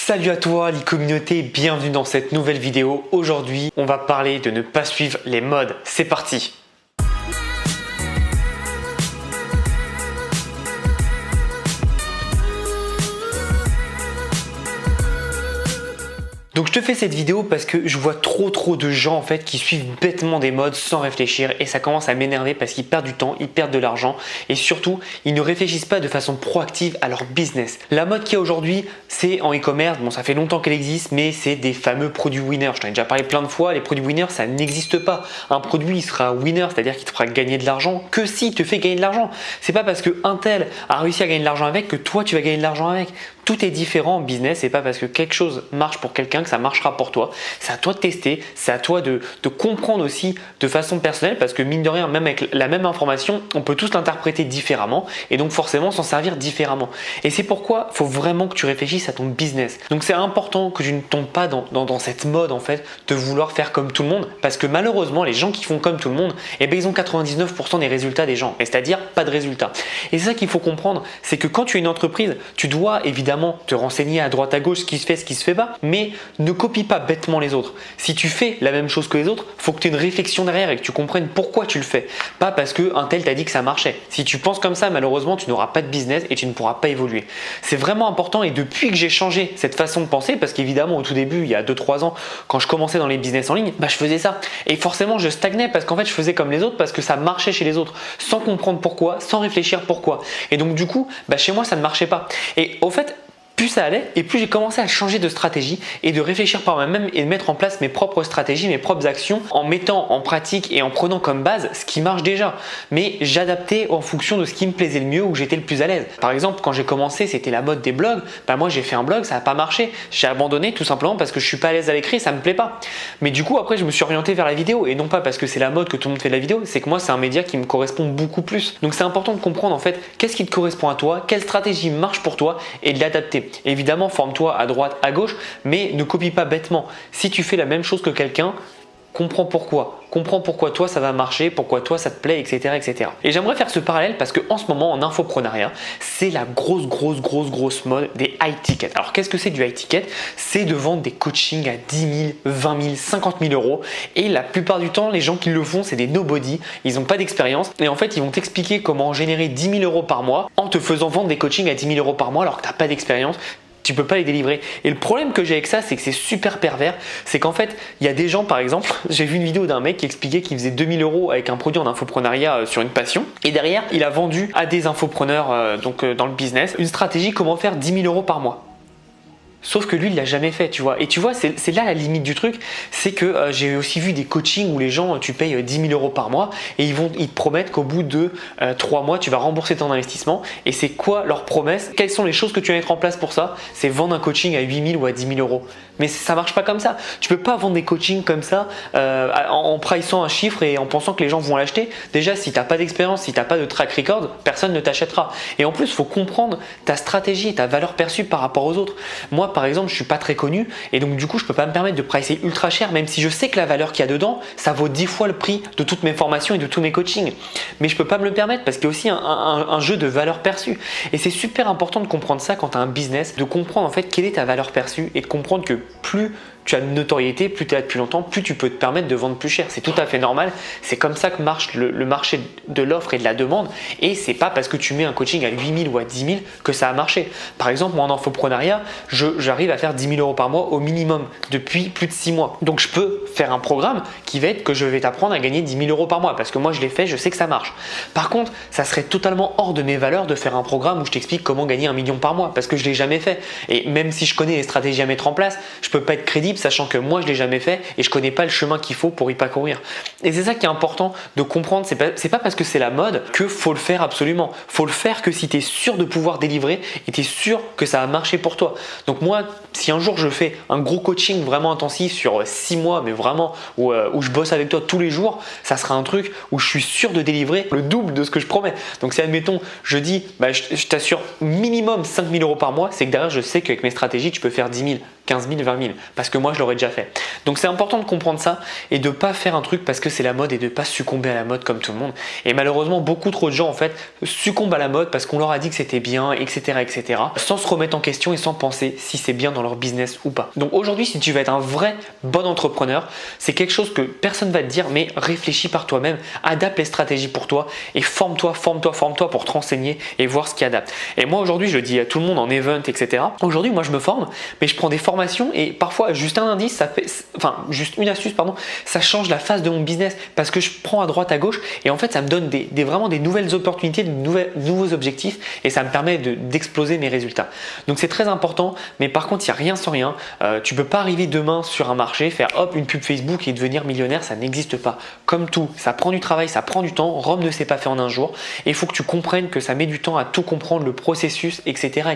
Salut à toi l'e-communauté, bienvenue dans cette nouvelle vidéo. Aujourd'hui, on va parler de ne pas suivre les modes. C'est parti! Donc je te fais cette vidéo parce que je vois trop de gens en fait qui suivent bêtement des modes sans réfléchir et ça commence à m'énerver parce qu'ils perdent du temps, ils perdent de l'argent et surtout ils ne réfléchissent pas de façon proactive à leur business. La mode qu'il y a aujourd'hui, c'est en e-commerce, bon ça fait longtemps qu'elle existe mais c'est des fameux produits winners. Je t'en ai déjà parlé plein de fois, les produits winners ça n'existe pas. Un produit il sera winner, c'est-à-dire qu'il te fera gagner de l'argent que s'il te fait gagner de l'argent. C'est pas parce que un tel a réussi à gagner de l'argent avec que toi tu vas gagner de l'argent avec. Tout est différent en business, c'est pas parce que quelque chose marche pour quelqu'un que ça marchera pour toi. C'est à toi de tester, c'est à toi de comprendre aussi de façon personnelle parce que mine de rien, même avec la même information, on peut tous l'interpréter différemment et donc forcément s'en servir différemment. Et c'est pourquoi il faut vraiment que tu réfléchisses à ton business. Donc c'est important que tu ne tombes pas dans cette mode en fait de vouloir faire comme tout le monde parce que malheureusement les gens qui font comme tout le monde, eh ben, ils ont 99% des résultats des gens, et c'est-à-dire pas de résultats. Et c'est ça qu'il faut comprendre, c'est que quand tu es une entreprise, tu dois évidemment te renseigner à droite à gauche ce qui se fait, ce qui se fait pas, mais ne copie pas bêtement les autres. Si tu fais la même chose que les autres, faut que tu aies une réflexion derrière et que tu comprennes pourquoi tu le fais. Pas parce qu'un tel t'a dit que ça marchait. Si tu penses comme ça, malheureusement, tu n'auras pas de business et tu ne pourras pas évoluer. C'est vraiment important et depuis que j'ai changé cette façon de penser, parce qu'évidemment au tout début, il y a 2-3 ans, quand je commençais dans les business en ligne, je faisais ça. Et forcément, je stagnais parce qu'en fait, je faisais comme les autres parce que ça marchait chez les autres, sans comprendre pourquoi, sans réfléchir pourquoi. Et donc du coup, chez moi, ça ne marchait pas. Et au fait, plus ça allait et plus j'ai commencé à changer de stratégie et de réfléchir par moi-même et de mettre en place mes propres stratégies, mes propres actions en mettant en pratique et en prenant comme base ce qui marche déjà. Mais j'adaptais en fonction de ce qui me plaisait le mieux, où j'étais le plus à l'aise. Par exemple, quand j'ai commencé, c'était la mode des blogs. Moi, j'ai fait un blog, ça n'a pas marché. J'ai abandonné tout simplement parce que je suis pas à l'aise à l'écrit, ça me plaît pas. Mais du coup, après, je me suis orienté vers la vidéo et non pas parce que c'est la mode que tout le monde fait de la vidéo, c'est que moi, c'est un média qui me correspond beaucoup plus. Donc, c'est important de comprendre en fait qu'est-ce qui te correspond à toi, quelle stratégie marche pour toi et de l'adapter. Évidemment, forme-toi à droite, à gauche, mais ne copie pas bêtement. Si tu fais la même chose que quelqu'un, comprends pourquoi. Comprends pourquoi toi ça va marcher, pourquoi toi ça te plaît, etc. etc. Et j'aimerais faire ce parallèle parce qu'en ce moment en infoprenariat, c'est la grosse mode des high tickets. Alors qu'est-ce que c'est du high ticket? C'est de vendre des coachings à 10 000, 20 000, 50 000 euros. Et la plupart du temps, les gens qui le font, c'est des nobody. Ils n'ont pas d'expérience. Et en fait, ils vont t'expliquer comment générer 10 000 euros par mois en te faisant vendre des coachings à 10 000 euros par mois alors que tu n'as pas d'expérience. Tu peux pas les délivrer. Et le problème que j'ai avec ça, c'est que c'est super pervers. C'est qu'en fait, il y a des gens, par exemple, j'ai vu une vidéo d'un mec qui expliquait qu'il faisait 2000 euros avec un produit en infoprenariat sur une passion. Et derrière, il a vendu à des infopreneurs dans le business une stratégie comment faire 10 000 euros par mois. Sauf que lui, il l'a jamais fait, tu vois. Et tu vois, c'est là la limite du truc. C'est que j'ai aussi vu des coachings où les gens, tu payes 10 000 euros par mois et ils te promettent qu'au bout de 3 mois, tu vas rembourser ton investissement. Et c'est quoi leur promesse? Quelles sont les choses que tu vas mettre en place pour ça? C'est vendre un coaching à 8 000 ou à 10 000 euros. Mais ça marche pas comme ça. Tu peux pas vendre des coachings comme ça en priçant un chiffre et en pensant que les gens vont l'acheter. Déjà, si tu n'as pas d'expérience, si tu n'as pas de track record, personne ne t'achètera. Et en plus, il faut comprendre ta stratégie et ta valeur perçue par rapport aux autres. Moi, par exemple, je suis pas très connu et donc du coup, je peux pas me permettre de pricer ultra cher, même si je sais que la valeur qu'il y a dedans, ça vaut 10 fois le prix de toutes mes formations et de tous mes coachings. Mais je peux pas me le permettre parce qu'il y a aussi un jeu de valeur perçue. Et c'est super important de comprendre ça quand tu as un business, de comprendre en fait quelle est ta valeur perçue et de comprendre que plus tu as de notoriété, plus tu es là depuis longtemps, plus tu peux te permettre de vendre plus cher. C'est tout à fait normal. C'est comme ça que marche le marché de l'offre et de la demande. Et c'est pas parce que tu mets un coaching à 8 000 ou à 10 000 que ça a marché. Par exemple, moi en infoprenariat, j'arrive à faire 10 000 euros par mois au minimum depuis plus de 6 mois. Donc je peux faire un programme qui va être que je vais t'apprendre à gagner 10 000 euros par mois parce que moi je l'ai fait, je sais que ça marche. Par contre, ça serait totalement hors de mes valeurs de faire un programme où je t'explique comment gagner 1 million par mois parce que je l'ai jamais fait. Et même si je connais les stratégies à mettre en place, je peux pas être crédible sachant que moi je l'ai jamais fait et je connais pas le chemin qu'il faut pour y parcourir. Et c'est ça qui est important de comprendre, c'est pas parce que c'est la mode que faut le faire absolument. Faut le faire que si tu es sûr de pouvoir délivrer et tu es sûr que ça va marcher pour toi. Donc moi, si un jour je fais un gros coaching vraiment intensif sur 6 mois, mais vraiment où je bosse avec toi tous les jours, ça sera un truc où je suis sûr de délivrer le double de ce que je promets. Donc si admettons, je dis, je t'assure minimum 5 000 euros par mois, c'est que derrière je sais qu'avec mes stratégies, tu peux faire 10 000. 15 000, 20 000 parce que moi je l'aurais déjà fait. Donc c'est important de comprendre ça et de pas faire un truc parce que c'est la mode et de pas succomber à la mode comme tout le monde. Et malheureusement beaucoup trop de gens en fait succombent à la mode parce qu'on leur a dit que c'était bien, etc., sans se remettre en question et sans penser si c'est bien dans leur business ou pas. Donc aujourd'hui, si tu veux être un vrai bon entrepreneur, c'est quelque chose que personne va te dire, mais réfléchis par toi-même, adapte les stratégies pour toi et forme-toi pour te renseigner et voir ce qui adapte. Et moi aujourd'hui, je dis à tout le monde en event, etc. Aujourd'hui, moi je me forme, mais je prends des formations et parfois juste un indice, juste une astuce, pardon, ça change la face de mon business parce que je prends à droite, à gauche et en fait ça me donne vraiment des nouvelles opportunités, de nouveaux objectifs et ça me permet d'exploser mes résultats. Donc c'est très important, mais par contre il n'y a rien sans rien. Tu peux pas arriver demain sur un marché, faire hop une pub Facebook et devenir millionnaire, ça n'existe pas. Comme tout, ça prend du travail, ça prend du temps. Rome ne s'est pas fait en un jour et il faut que tu comprennes que ça met du temps à tout comprendre, le processus, etc.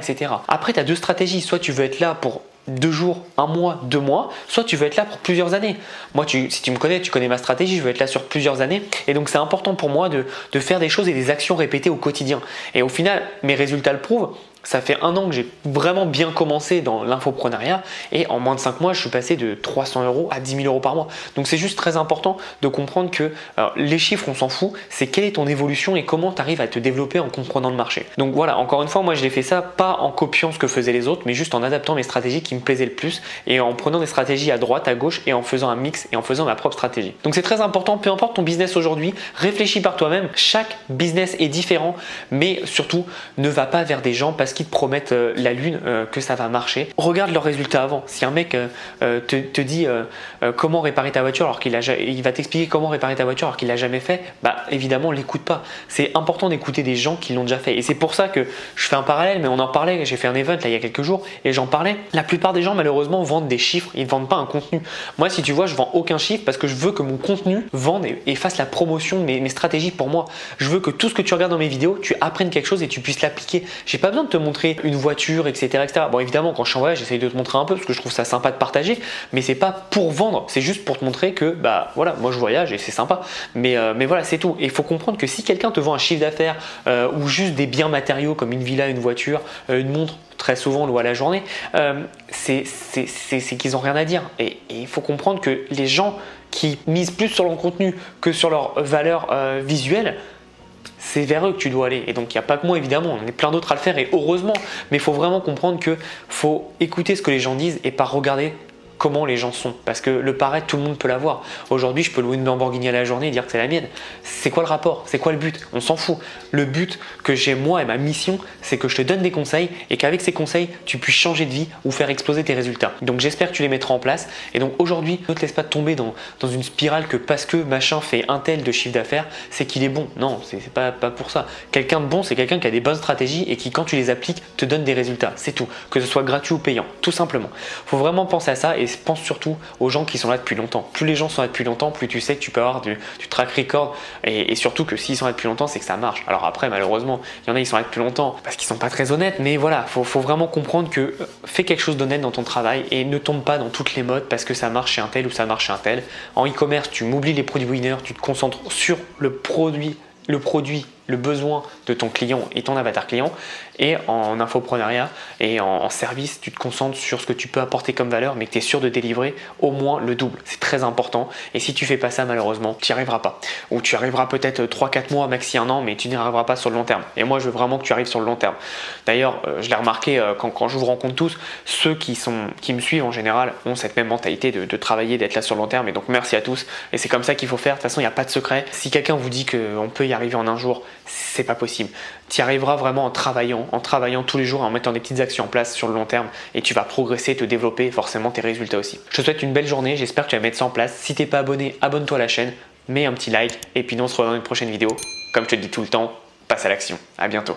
Après tu as deux stratégies, soit tu veux être là pour 2 jours, 1 mois, 2 mois, soit tu veux être là pour plusieurs années. Moi, si tu me connais, tu connais ma stratégie, je veux être là sur plusieurs années. Et donc, c'est important pour moi de faire des choses et des actions répétées au quotidien. Et au final, mes résultats le prouvent. Ça fait 1 an que j'ai vraiment bien commencé dans l'infoprenariat et en moins de 5 mois, je suis passé de 300 € à 10 000 € par mois. Donc c'est juste très important de comprendre que les chiffres, on s'en fout, c'est quelle est ton évolution et comment tu arrives à te développer en comprenant le marché. Donc voilà, encore une fois, moi je l'ai fait ça pas en copiant ce que faisaient les autres, mais juste en adaptant mes stratégies qui me plaisaient le plus et en prenant des stratégies à droite, à gauche et en faisant un mix et en faisant ma propre stratégie. Donc c'est très important, peu importe ton business aujourd'hui, réfléchis par toi-même, chaque business est différent, mais surtout ne va pas vers des gens parce qu'ils te promettent la lune, que ça va marcher. Regarde leurs résultats avant. Si un mec te dit comment réparer ta voiture alors il va t'expliquer comment réparer ta voiture alors qu'il l'a jamais fait, bah évidemment l'écoute pas. C'est important d'écouter des gens qui l'ont déjà fait. Et c'est pour ça que je fais un parallèle, mais on en parlait, j'ai fait un event là il y a quelques jours et j'en parlais. La plupart des gens malheureusement vendent des chiffres, ils ne vendent pas un contenu. Moi si tu vois, je vends aucun chiffre parce que je veux que mon contenu vende et fasse la promotion de mes stratégies pour moi. Je veux que tout ce que tu regardes dans mes vidéos, tu apprennes quelque chose et tu puisses l'appliquer. J'ai pas besoin de te montrer une voiture, etc. Bon, évidemment, quand je suis en voyage, j'essaye de te montrer un peu parce que je trouve ça sympa de partager, mais c'est pas pour vendre, c'est juste pour te montrer que, bah voilà, moi je voyage et c'est sympa. Mais voilà, c'est tout. Et il faut comprendre que si quelqu'un te vend un chiffre d'affaires ou juste des biens matériaux comme une villa, une voiture, une montre, très souvent on le voit à la journée, c'est qu'ils n'ont rien à dire. Et il faut comprendre que les gens qui misent plus sur leur contenu que sur leur valeur visuelle, c'est vers eux que tu dois aller. Et donc il n'y a pas que moi évidemment, on est plein d'autres à le faire et heureusement, mais il faut vraiment comprendre que faut écouter ce que les gens disent et pas regarder comment les gens sont. Parce que le paraître, tout le monde peut l'avoir. Aujourd'hui, je peux louer une Lamborghini à la journée et dire que c'est la mienne. C'est quoi le rapport? C'est quoi le but? On s'en fout. Le but que j'ai moi et ma mission, c'est que je te donne des conseils et qu'avec ces conseils, tu puisses changer de vie ou faire exploser tes résultats. Donc j'espère que tu les mettras en place. Et donc aujourd'hui, ne te laisse pas tomber dans une spirale que parce que machin fait un tel de chiffre d'affaires, c'est qu'il est bon. Non, c'est pas pour ça. Quelqu'un de bon, c'est quelqu'un qui a des bonnes stratégies et qui, quand tu les appliques, te donne des résultats. C'est tout. Que ce soit gratuit ou payant. Tout simplement. Faut vraiment penser à ça et pense surtout aux gens qui sont là depuis longtemps. Plus les gens sont là depuis longtemps, plus tu sais que tu peux avoir du track record et surtout que s'ils sont là depuis longtemps, c'est que ça marche. Alors après, malheureusement, il y en a qui sont là depuis longtemps parce qu'ils sont pas très honnêtes, mais voilà, faut vraiment comprendre que fais quelque chose d'honnête dans ton travail et ne tombe pas dans toutes les modes parce que ça marche chez un tel ou ça marche chez un tel. En e-commerce, tu m'oublies les produits winners, tu te concentres sur le produit, le besoin de ton client et ton avatar client. Et en infoprenariat et en service, tu te concentres sur ce que tu peux apporter comme valeur, mais que tu es sûr de délivrer au moins le double. C'est très important. Et si tu fais pas ça, malheureusement, tu n'y arriveras pas. Ou tu arriveras peut-être 3-4 mois, maxi 1 an, mais tu n'y arriveras pas sur le long terme. Et moi, je veux vraiment que tu arrives sur le long terme. D'ailleurs, je l'ai remarqué quand je vous rencontre tous, ceux qui me suivent en général ont cette même mentalité de travailler, d'être là sur le long terme. Et donc, merci à tous. Et c'est comme ça qu'il faut faire. De toute façon, il n'y a pas de secret. Si quelqu'un vous dit qu'on peut y arriver en un jour, c'est pas possible. Tu y arriveras vraiment en travaillant tous les jours, en mettant des petites actions en place sur le long terme et tu vas progresser, te développer forcément tes résultats aussi. Je te souhaite une belle journée, j'espère que tu vas mettre ça en place. Si t'es pas abonné, abonne-toi à la chaîne, mets un petit like et puis nous on se revoit dans une prochaine vidéo. Comme je te le dis tout le temps, passe à l'action. À bientôt.